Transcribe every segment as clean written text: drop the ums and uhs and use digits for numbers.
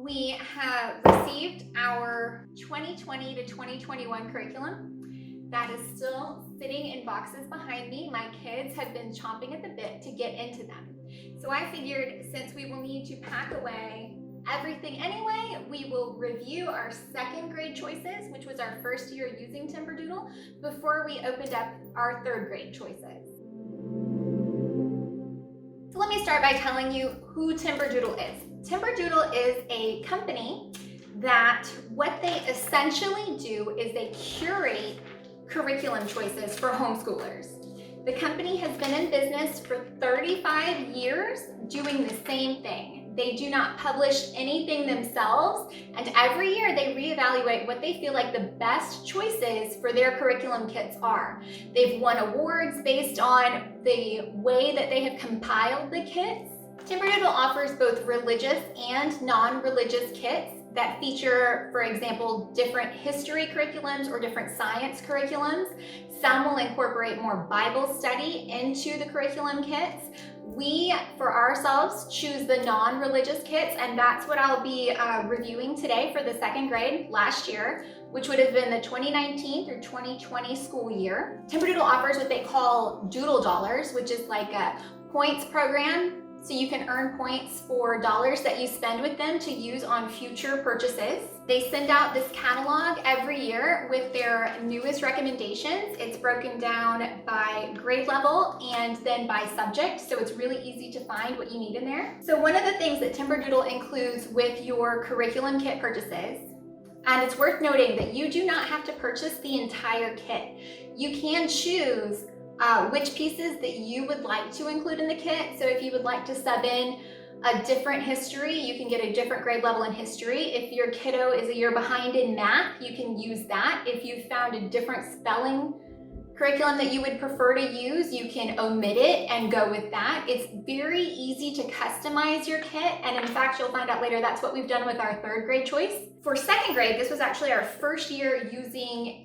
we have received our 2020 to 2021 curriculum. That is still sitting in boxes behind me. My kids have been chomping at the bit to get into them. So I figured since we will need to pack away everything anyway, we will review our second grade choices, which was our first year using Timberdoodle, before we opened up our third grade choices. So let me start by telling you who Timberdoodle is. Timberdoodle is a company that what they essentially do is they curate curriculum choices for homeschoolers. The company has been in business for 35 years doing the same thing. They do not publish anything themselves, and every year they reevaluate what they feel like the best choices for their curriculum kits are. They've won awards based on the way that they have compiled the kits. Timberdoodle offers both religious and non-religious kits that feature, for example, different history curriculums or different science curriculums. Some will incorporate more Bible study into the curriculum kits. We, for ourselves, choose the non-religious kits, and that's what I'll be reviewing today for the second grade last year, which would have been the 2019 through 2020 school year. Timberdoodle offers what they call doodle dollars, which is like a points program. So you can earn points for dollars that you spend with them to use on future purchases. They send out this catalog every year with their newest recommendations. It's broken down by grade level and then by subject, so it's really easy to find what you need in there. So one of the things that Timberdoodle includes with your curriculum kit purchases, and it's worth noting that you do not have to purchase the entire kit. You can choose which pieces that you would like to include in the kit. So if you would like to sub in a different history, you can get a different grade level in history. If your kiddo is a year behind in math, you can use that. If you found a different spelling curriculum that you would prefer to use, you can omit it and go with that. It's very easy to customize your kit, and in fact, you'll find out later that's what we've done with our third grade choice. For second grade, this was actually our first year using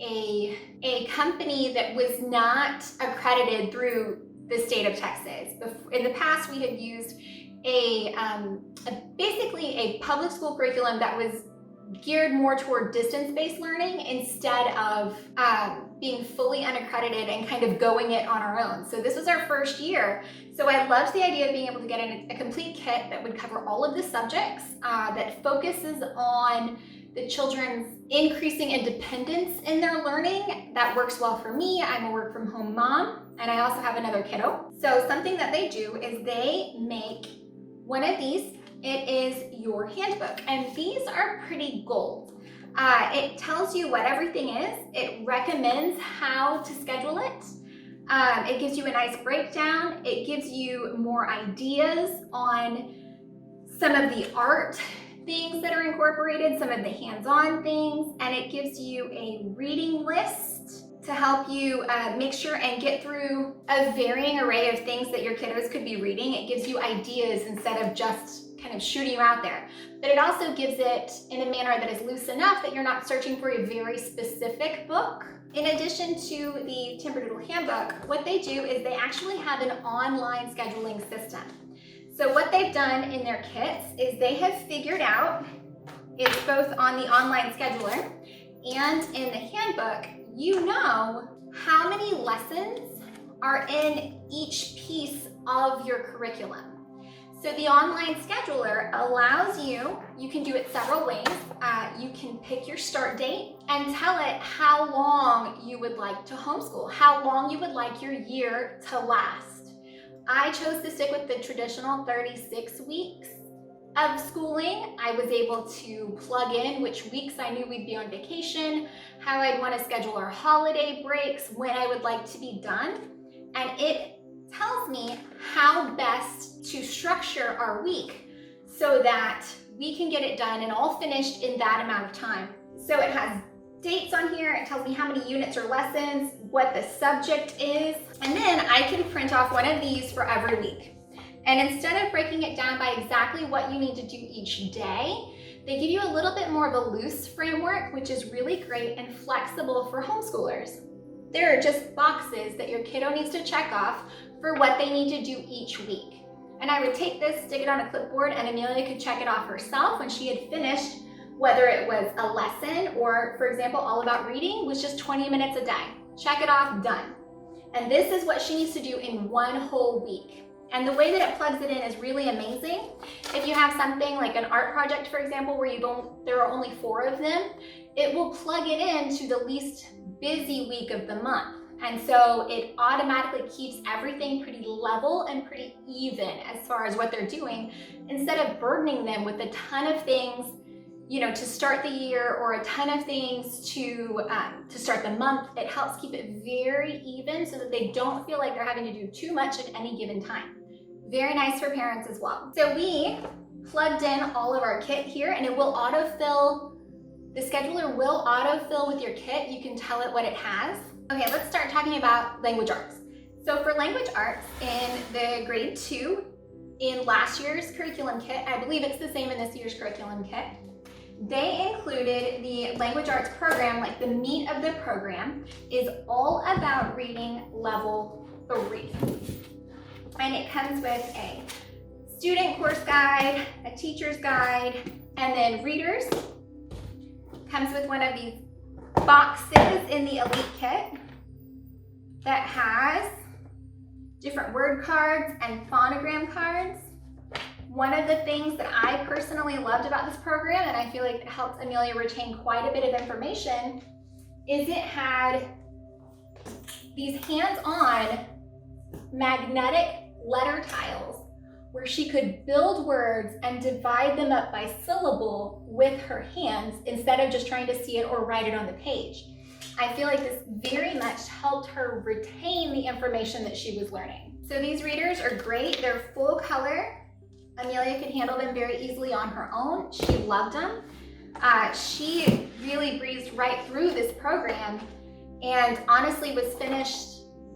a company that was not accredited through the state of Texas. In the past, we had used basically a public school curriculum that was geared more toward distance-based learning instead of being fully unaccredited and kind of going it on our own. So this was our first year. So I loved the idea of being able to get a complete kit that would cover all of the subjects, that focuses on the children's increasing independence in their learning. That works well for me. I'm a work from home mom, and I also have another kiddo. So something that they do is they make one of these. It is your handbook, and these are pretty gold. It tells you what everything is. It recommends how to schedule it. It gives you a nice breakdown. It gives you more ideas on some of the art things that are incorporated, some of the hands-on things, and it gives you a reading list to help you make sure and get through a varying array of things that your kiddos could be reading. It gives you ideas instead of just kind of shooting you out there. But it also gives it in a manner that is loose enough that you're not searching for a very specific book. In addition to the Timberdoodle handbook, what they do is they actually have an online scheduling system. So what they've done in their kits is they have figured out, it's both on the online scheduler and in the handbook, you know how many lessons are in each piece of your curriculum. So the online scheduler allows you can do it several ways. You can pick your start date and tell it how long you would like to homeschool, how long you would like your year to last. I chose to stick with the traditional 36 weeks of schooling. I was able to plug in which weeks I knew we'd be on vacation, how I'd want to schedule our holiday breaks, when I would like to be done, and it tells me how best to structure our week so that we can get it done and all finished in that amount of time. So it has dates on here, it tells me how many units or lessons, what the subject is, and then I can print off one of these for every week. And instead of breaking it down by exactly what you need to do each day, they give you a little bit more of a loose framework, which is really great and flexible for homeschoolers. There are just boxes that your kiddo needs to check off for what they need to do each week. And I would take this, stick it on a clipboard, and Amelia could check it off herself when she had finished, whether it was a lesson or, for example, All About Reading was just 20 minutes a day. Check it off, done. And this is what she needs to do in one whole week. And the way that it plugs it in is really amazing. If you have something like an art project, for example, where there are only 4 of them, it will plug it into the least busy week of the month. And so it automatically keeps everything pretty level and pretty even as far as what they're doing, instead of burdening them with a ton of things, you know, to start the year, or a ton of things to start the month. It helps keep it very even so that they don't feel like they're having to do too much at any given time. Very nice for parents as well. So we plugged in all of our kit here, and it will autofill. The scheduler will autofill with your kit. You can tell it what it has. Okay, let's start talking about language arts. So for language arts in the grade 2, in last year's curriculum kit, I believe it's the same in this year's curriculum kit, they included the language arts program. Like the meat of the program is all about reading level 3. And it comes with a student course guide, a teacher's guide, and then readers. Comes with one of these boxes in the Elite kit that has different word cards and phonogram cards. One of the things that I personally loved about this program, and I feel like it helped Amelia retain quite a bit of information, is it had these hands-on magnetic letter tiles where she could build words and divide them up by syllable with her hands instead of just trying to see it or write it on the page. I feel like this very much helped her retain the information that she was learning. So these readers are great. They're full color. Amelia could handle them very easily on her own. She loved them. She really breezed right through this program and honestly was finished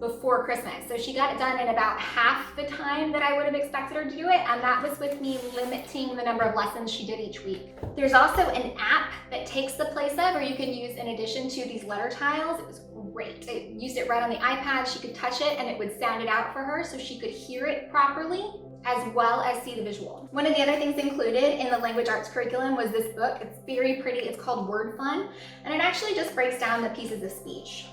before Christmas. So she got it done in about half the time that I would have expected her to do it, and that was with me limiting the number of lessons she did each week. There's also an app that takes the place of, or you can use in addition to these letter tiles. It was great. It used it right on the iPad. She could touch it and it would sound it out for her so she could hear it properly as well as see the visual. One of the other things included in the language arts curriculum was this book. It's very pretty. It's called Word Fun, and it actually just breaks down the pieces of speech,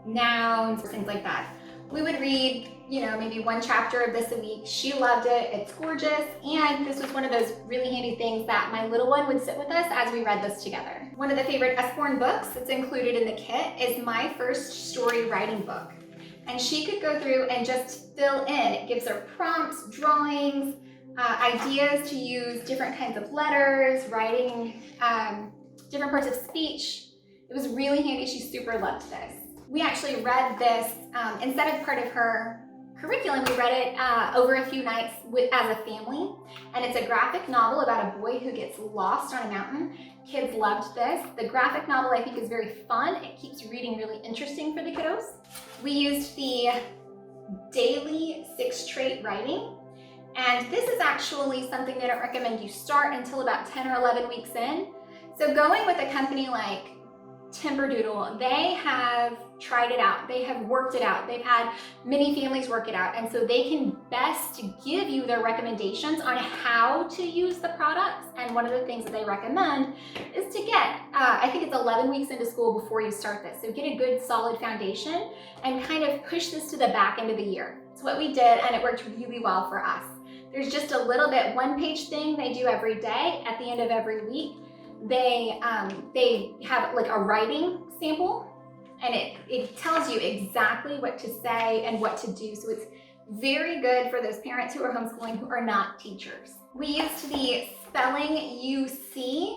nouns, things like that. We would read, you know, maybe 1 chapter of this a week. She loved it. It's gorgeous. And this was one of those really handy things that my little one would sit with us as we read this together. One of the favorite Usborne books that's included in the kit is My First Story Writing Book. And she could go through and just fill in. It gives her prompts, drawings, ideas to use different kinds of letters, writing different parts of speech. It was really handy. She super loved this. We actually read this instead of part of her curriculum. We read it over a few nights as a family, and it's a graphic novel about a boy who gets lost on a mountain. Kids loved this. The graphic novel, I think, is very fun. It keeps reading really interesting for the kiddos. We used the daily 6-trait writing, and this is actually something they don't recommend you start until about 10 or 11 weeks in. So going with a company like Timberdoodle, they have tried it out. They have worked it out. They've had many families work it out. And so they can best give you their recommendations on how to use the products. And one of the things that they recommend is to get, I think it's 11 weeks into school before you start this. So get a good solid foundation and kind of push this to the back end of the year. It's what we did, and it worked really well for us. There's just a little bit 1-page thing they do every day at the end of every week. They have like a writing sample, and it tells you exactly what to say and what to do. So it's very good for those parents who are homeschooling who are not teachers. We used the Spelling UC,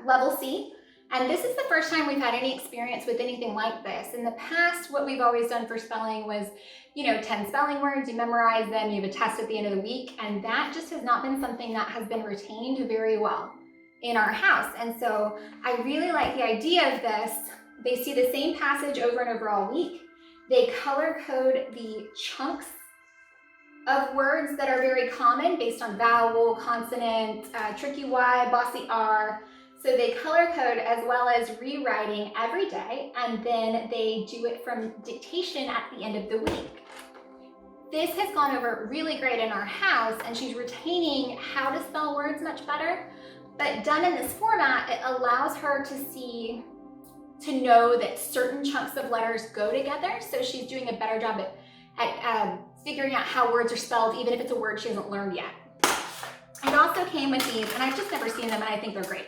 level C, and this is the first time we've had any experience with anything like this. In the past, what we've always done for spelling was, 10 spelling words, you memorize them, you have a test at the end of the week, and that just has not been something that has been retained very well in our house. And so I really like the idea of this. They see the same passage over and over all week. They color code the chunks of words that are very common based on vowel, consonant, tricky Y, bossy R. So they color code as well as rewriting every day, and then they do it from dictation at the end of the week. this has gone over really great in our house, and she's retaining how to spell words much better. But done in this format, it allows her to know that certain chunks of letters go together. So she's doing a better job at figuring out how words are spelled, even if it's a word she hasn't learned yet. It also came with these, and I've just never seen them, and I think they're great.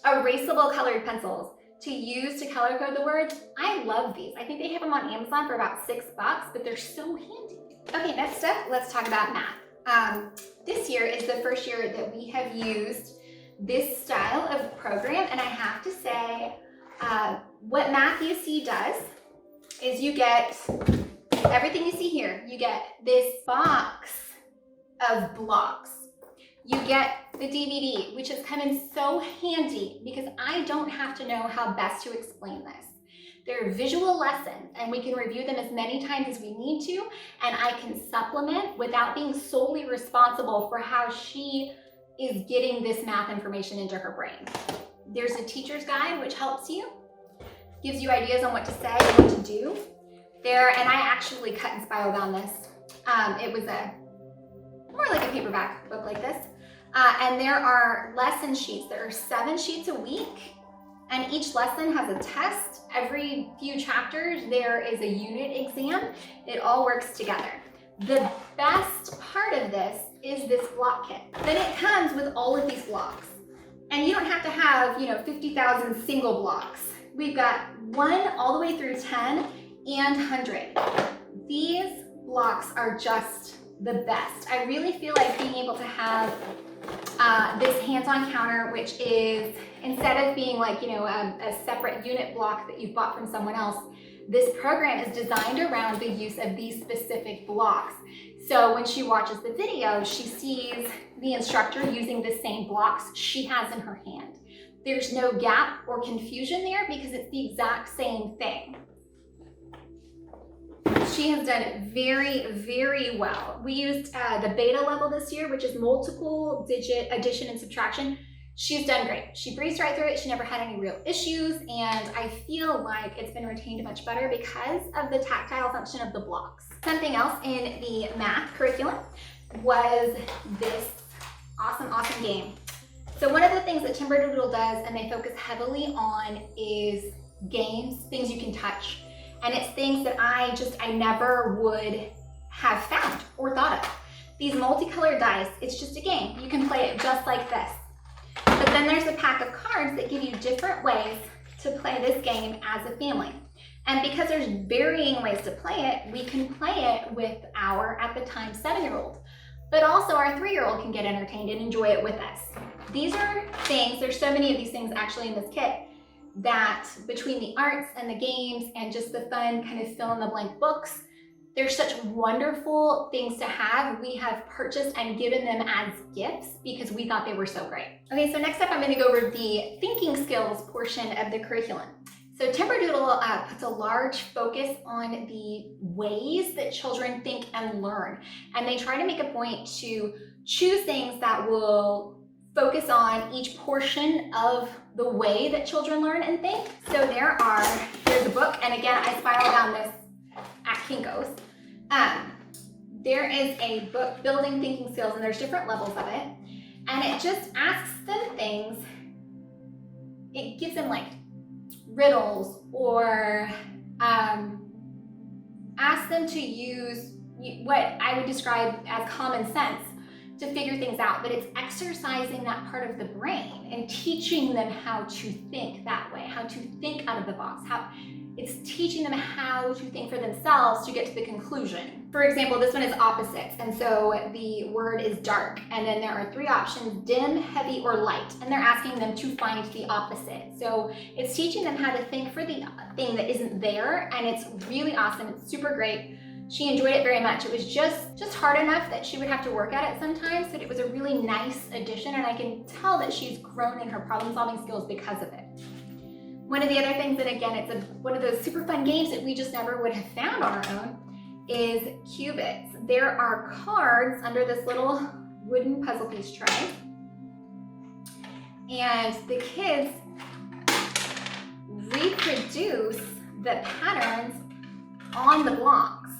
Erasable colored pencils to use to color code the words. I love these. I think they have them on Amazon for about $6, but they're so handy. Okay, next up, let's talk about math. This year is the first year that we have used this style of program, and I have to say, what Math UC does is you get everything you see here. You get this box of blocks. You get the DVD, which has come in so handy because I don't have to know how best to explain this. They're visual lessons, and we can review them as many times as we need to, and I can supplement without being solely responsible for how she is getting this math information into her brain. There's a teacher's guide, which helps you, gives you ideas on what to say and what to do. And I actually cut and spiral bound this. It was more like a paperback book like this. And there are lesson sheets. There are 7 sheets a week, and each lesson has a test. Every few chapters, there is a unit exam. It all works together. The best part of this is this block kit. Then it comes with all of these blocks. And you don't have to have, 50,000 single blocks. We've got 1 all the way through 10 and 100. These blocks are just the best. I really feel like being able to have this hands-on counter, which is, instead of being like, a separate unit block that you've bought from someone else, this program is designed around the use of these specific blocks. So when she watches the video, she sees the instructor using the same blocks she has in her hand. There's no gap or confusion there because it's the exact same thing. She has done it very, very well. We used the beta level this year, which is multiple digit addition and subtraction. She's done great. She breezed right through it. She never had any real issues, and I feel like it's been retained much better because of the tactile function of the blocks. Something else in the math curriculum was this awesome game. So one of the things that Timberdoodle does, and they focus heavily on, is games, things you can touch. And it's things that I never would have found or thought of. These multicolored dice, it's just a game. You can play it just like this. But then there's a pack of cards that give you different ways to play this game as a family. And because there's varying ways to play it, we can play it with our, at the time, 7-year-old. But also our 3-year-old can get entertained and enjoy it with us. These are things, there's so many of these things actually in this kit, that between the arts and the games and just the fun kind of fill-in-the-blank books, there's such wonderful things to have. We have purchased and given them as gifts because we thought they were so great. Okay, so next up I'm going to go over the thinking skills portion of the curriculum. So Timberdoodle puts a large focus on the ways that children think and learn. And they try to make a point to choose things that will focus on each portion of the way that children learn and think. So there's a book, and again, I spiraled down this at Kinko's. There is a book, Building Thinking Skills, and there's different levels of it. And it just asks them things. It gives them like riddles, or asks them to use what I would describe as common sense to figure things out, but it's exercising that part of the brain and teaching them how to think that way, how to think out of the box, it's teaching them how to think for themselves to get to the conclusion. For example, this one is opposites, and so the word is dark, and then there are 3 options: dim, heavy, or light, and they're asking them to find the opposite. So it's teaching them how to think for the thing that isn't there, and it's really awesome. It's super great. She enjoyed it very much. It was just hard enough that she would have to work at it sometimes, but it was a really nice addition, and I can tell that she's grown in her problem-solving skills because of it. One of the other things that, again, it's one of those super fun games that we just never would have found on our own is qubits. There are cards under this little wooden puzzle piece tray, and the kids reproduce the patterns on the blocks.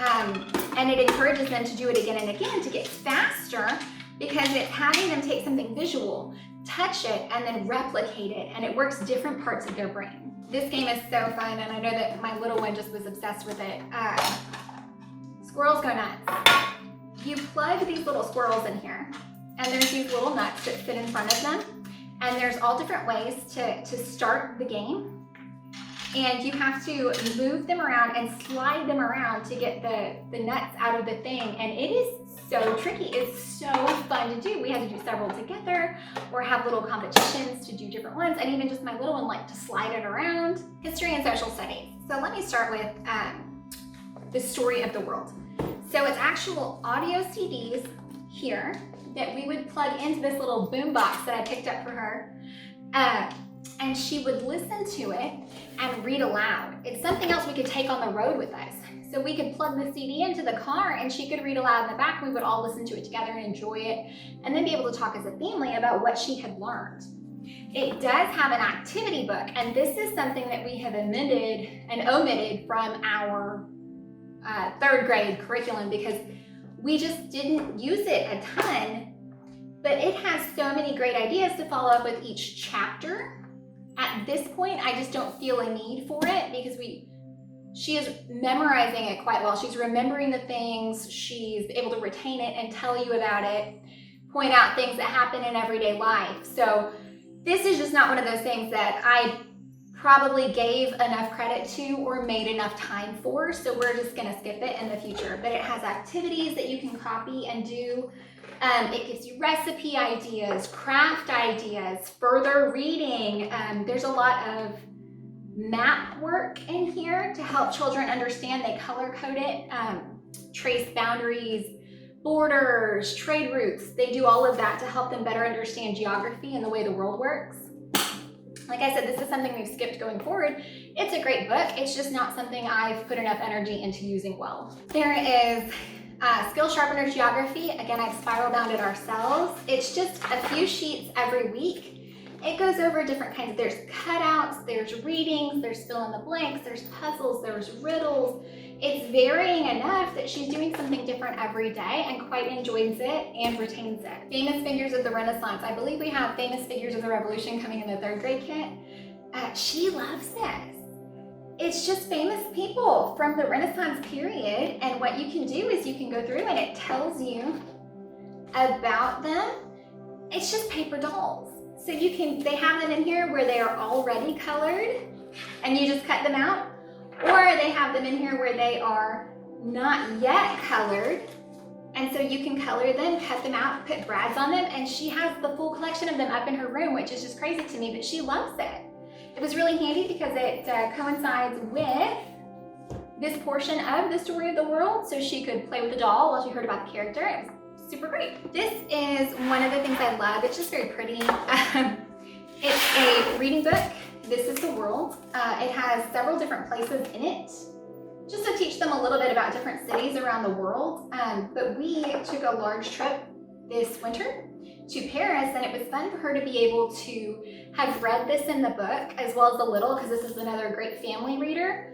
And it encourages them to do it again and again to get faster, because it's having them take something visual, touch it, and then replicate it, and it works different parts of their brain. This game is so fun, and I know that my little one just was obsessed with it. Squirrels go nuts. You plug these little squirrels in here, and there's these little nuts that fit in front of them, and there's all different ways to start the game. And you have to move them around and slide them around to get the nuts out of the thing. And it is so tricky. It's so fun to do. We had to do several together or have little competitions to do different ones. And even just my little one liked to slide it around. History and social studies. So let me start with the story of the world. So it's actual audio CDs here that we would plug into this little boom box that I picked up for her. And she would listen to it and read aloud. It's something else we could take on the road with us. So we could plug the CD into the car and she could read aloud in the back. We would all listen to it together and enjoy it, and then be able to talk as a family about what she had learned. It does have an activity book, and this is something that we have amended and omitted from our third grade curriculum because we just didn't use it a ton, but it has so many great ideas to follow up with each chapter. At this point, I just don't feel a need for it because she is memorizing it quite well. She's remembering the things, she's able to retain it and tell you about it, point out things that happen in everyday life. So this is just not one of those things that I probably gave enough credit to or made enough time for, so we're just gonna skip it in the future. But it has activities that you can copy and do. It gives you recipe ideas, craft ideas, further reading. There's a lot of map work in here to help children understand. They color code it, trace boundaries, borders, trade routes. They do all of that to help them better understand geography and the way the world works. Like I said, this is something we've skipped going forward. It's a great book. It's just not something I've put enough energy into using well. There is Skill Sharpener Geography. Again, I've spiral bound it ourselves. It's just a few sheets every week. It goes over different kinds. There's cutouts, there's readings, there's fill in the blanks, there's puzzles, there's riddles. It's varying enough that she's doing something different every day and quite enjoys it and retains it. Famous Figures of the Renaissance. I believe we have Famous Figures of the Revolution coming in the third grade kit. She loves this. It's just famous people from the Renaissance period, and what you can do is you can go through and it tells you about them. It's just paper dolls. So they have them in here where they are already colored and you just cut them out, or they have them in here where they are not yet colored, and so you can color them, cut them out, put brads on them, and she has the full collection of them up in her room, which is just crazy to me, but she loves it. It was really handy because it coincides with this portion of the story of the world, so she could play with the doll while she heard about the character. It was super great. This is one of the things I love. It's just very pretty. It's a reading book. This is the world. It has several different places in it, just to teach them a little bit about different cities around the world. But we took a large trip this winter to Paris, and it was fun for her to be able to have read this in the book as well as the little, because this is another great family reader.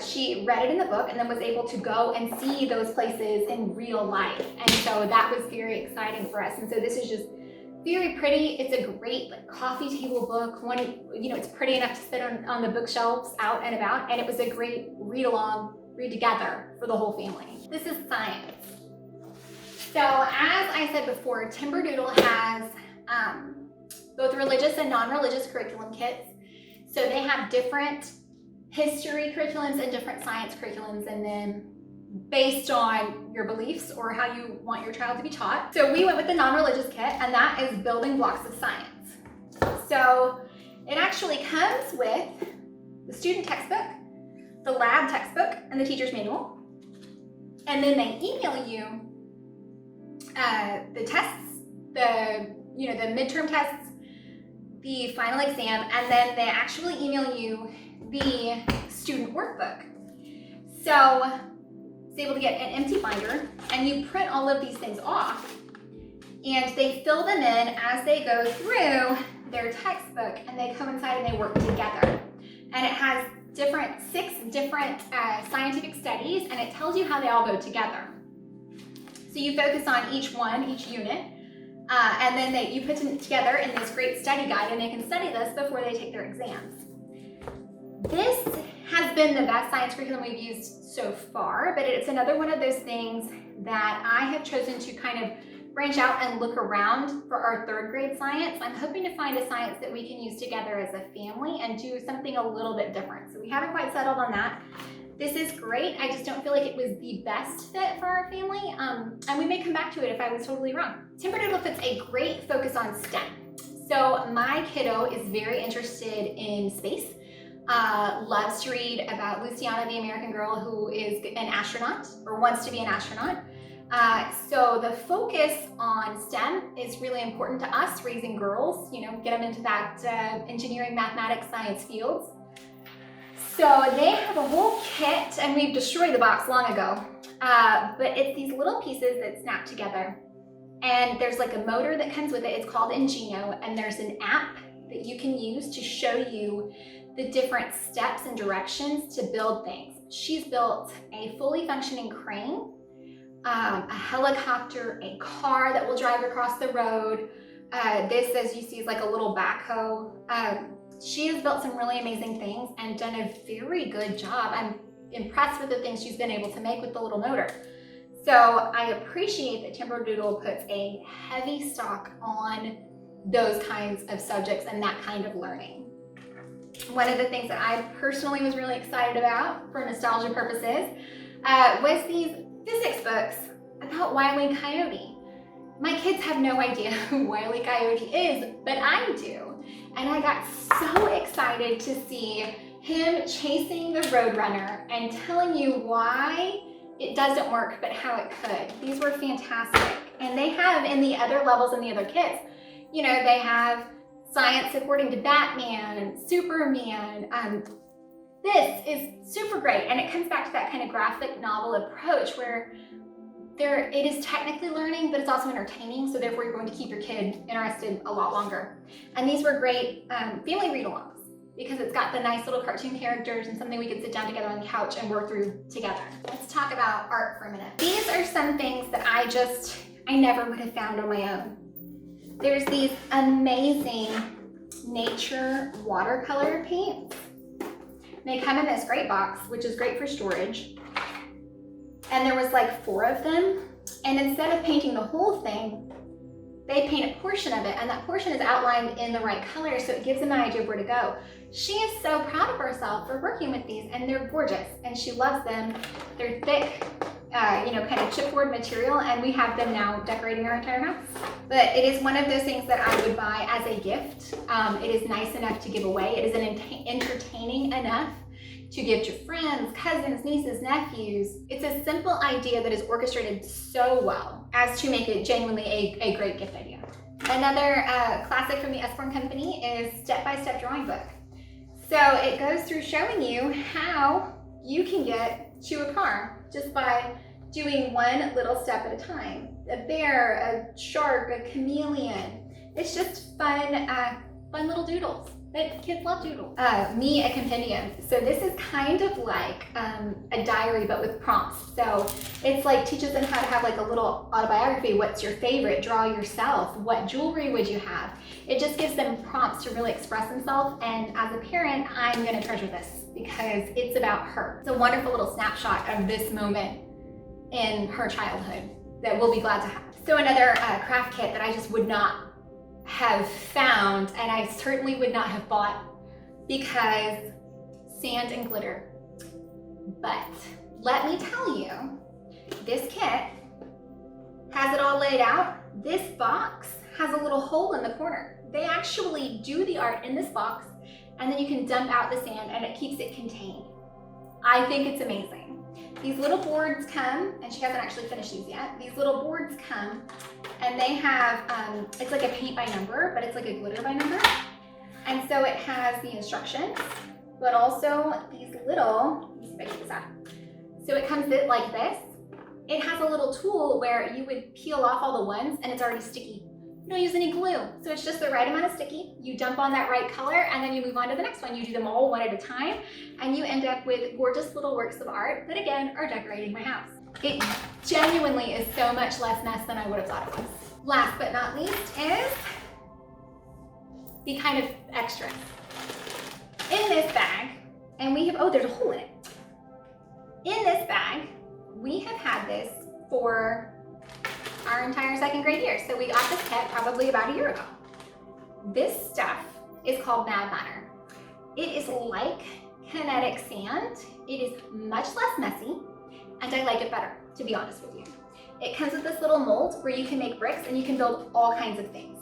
She read it in the book and then was able to go and see those places in real life, and so that was very exciting for us. And so this is just very pretty. It's a great coffee table book. It's pretty enough to sit on the bookshelves out and about, and it was a great read together for the whole family. This is science. So as I said before, Timberdoodle has both religious and non-religious curriculum kits. So they have different history curriculums and different science curriculums in them based on your beliefs or how you want your child to be taught. So we went with the non-religious kit, and that is Building Blocks of Science. So it actually comes with the student textbook, the lab textbook, and the teacher's manual. And then they email you the tests, the midterm tests, the final exam, and then they actually email you the student workbook. So it's able to get an empty binder, and you print all of these things off, and they fill them in as they go through their textbook, and they coincide and they work together. And it has six different scientific studies, and it tells you how they all go together. So you focus on each unit, and then you put them together in this great study guide, and they can study this before they take their exams. This has been the best science curriculum we've used so far, but it's another one of those things that I have chosen to kind of branch out and look around for our 3rd grade science. I'm hoping to find a science that we can use together as a family and do something a little bit different. So we haven't quite settled on that. This is great. I just don't feel like it was the best fit for our family, and we may come back to it if I was totally wrong. Timberdoodle puts a great focus on STEM. So my kiddo is very interested in space, loves to read about Luciana, the American girl who is an astronaut or wants to be an astronaut. So the focus on STEM is really important to us, raising girls, get them into that engineering, mathematics, science fields. So they have a whole kit, and we've destroyed the box long ago, but it's these little pieces that snap together. And there's like a motor that comes with it. It's called Ingeno, and there's an app that you can use to show you the different steps and directions to build things. She's built a fully functioning crane, a helicopter, a car that will drive across the road. This, as you see, is like a little backhoe. She has built some really amazing things and done a very good job. I'm impressed with the things she's been able to make with the little motor. So I appreciate that Timberdoodle puts a heavy stock on those kinds of subjects and that kind of learning. One of the things that I personally was really excited about for nostalgia purposes was these physics books about Wile E. Coyote. My kids have no idea who Wile E. Coyote is, but I do. And I got so excited to see him chasing the Roadrunner and telling you why it doesn't work, but how it could. These were fantastic. And they have in the other levels and the other kits, they have science according to Batman and Superman. This is super great. And it comes back to that kind of graphic novel approach where it is technically learning, but it's also entertaining, so therefore you're going to keep your kid interested a lot longer. And these were great family read-alongs because it's got the nice little cartoon characters and something we could sit down together on the couch and work through together. Let's talk about art for a minute. These are some things that I never would have found on my own. There's these amazing nature watercolor paints. They come in this great box, which is great for storage. And there was like 4 of them. And instead of painting the whole thing, they paint a portion of it, and that portion is outlined in the right color, so it gives them an idea of where to go. She is so proud of herself for working with these, and they're gorgeous, and she loves them. They're thick, kind of chipboard material, and we have them now decorating our entire house. But it is one of those things that I would buy as a gift. It is nice enough to give away. It is entertaining enough to give to friends, cousins, nieces, nephews. It's a simple idea that is orchestrated so well as to make it genuinely a great gift idea. Another classic from the Usborne Company is Step-by-Step Drawing Book. So it goes through showing you how you can get to a car just by doing one little step at a time. A bear, a shark, a chameleon. It's just fun little doodles. But kids love doodle. Me, a compendium. So this is kind of like a diary, but with prompts. So it's like teaches them how to have like a little autobiography. What's your favorite? Draw yourself. What jewelry would you have? It just gives them prompts to really express themselves. And as a parent, I'm gonna treasure this because it's about her. It's a wonderful little snapshot of this moment in her childhood that we'll be glad to have. So another craft kit that I just would not have found, and I certainly would not have bought because sand and glitter. But let me tell you, this kit has it all laid out. This box has a little hole in the corner. They actually do the art in this box, and then you can dump out the sand and it keeps it contained. I think it's amazing. These little boards come, and she hasn't actually finished these yet. These little boards come, and they have, it's like a paint by number, but it's like a glitter by number. And so it has the instructions, but also these little, let me see if I can get this out. So it comes like this. It has a little tool where you would peel off all the ones, and it's already sticky. You don't use any glue. So it's just the right amount of sticky. You dump on that right color and then you move on to the next one. You do them all one at a time and you end up with gorgeous little works of art that again are decorating my house. It genuinely is so much less mess than I would have thought it was. Last but not least is the kind of extras. In this bag, and we have, oh, there's a hole in it. In this bag, we have had this for our entire second grade year. So we got this kit probably about a year ago. This stuff is called Mad Matter. It is like kinetic sand. It is much less messy, and I like it better, to be honest with you. It comes with this little mold where you can make bricks and you can build all kinds of things.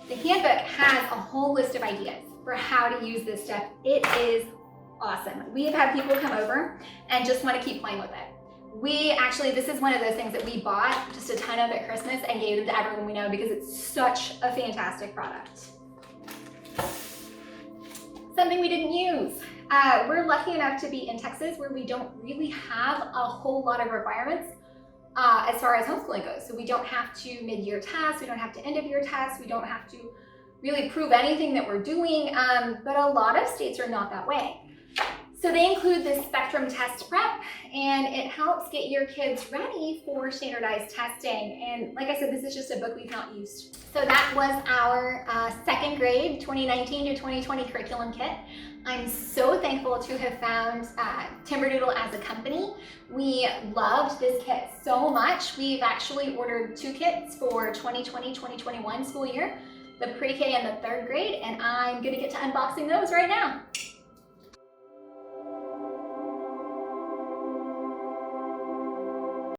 The handbook has a whole list of ideas for how to use this stuff. It is awesome. We have had people come over and just want to keep playing with it. This is one of those things that we bought just a ton of at Christmas and gave them to everyone we know because it's such a fantastic product. Something we didn't use. We're lucky enough to be in Texas where we don't really have a whole lot of requirements as far as homeschooling goes. So we don't have to mid-year tests, we don't have to end-of-year tests, we don't have to really prove anything that we're doing, but a lot of states are not that way. So they include this spectrum test prep, and it helps get your kids ready for standardized testing. And like I said, this is just a book we've not used. So that was our second grade 2019 to 2020 curriculum kit. I'm so thankful to have found Timberdoodle as a company. We loved this kit so much. We've actually ordered 2 kits for 2020-2021 school year, the pre-K and the 3rd grade, and I'm gonna get to unboxing those right now.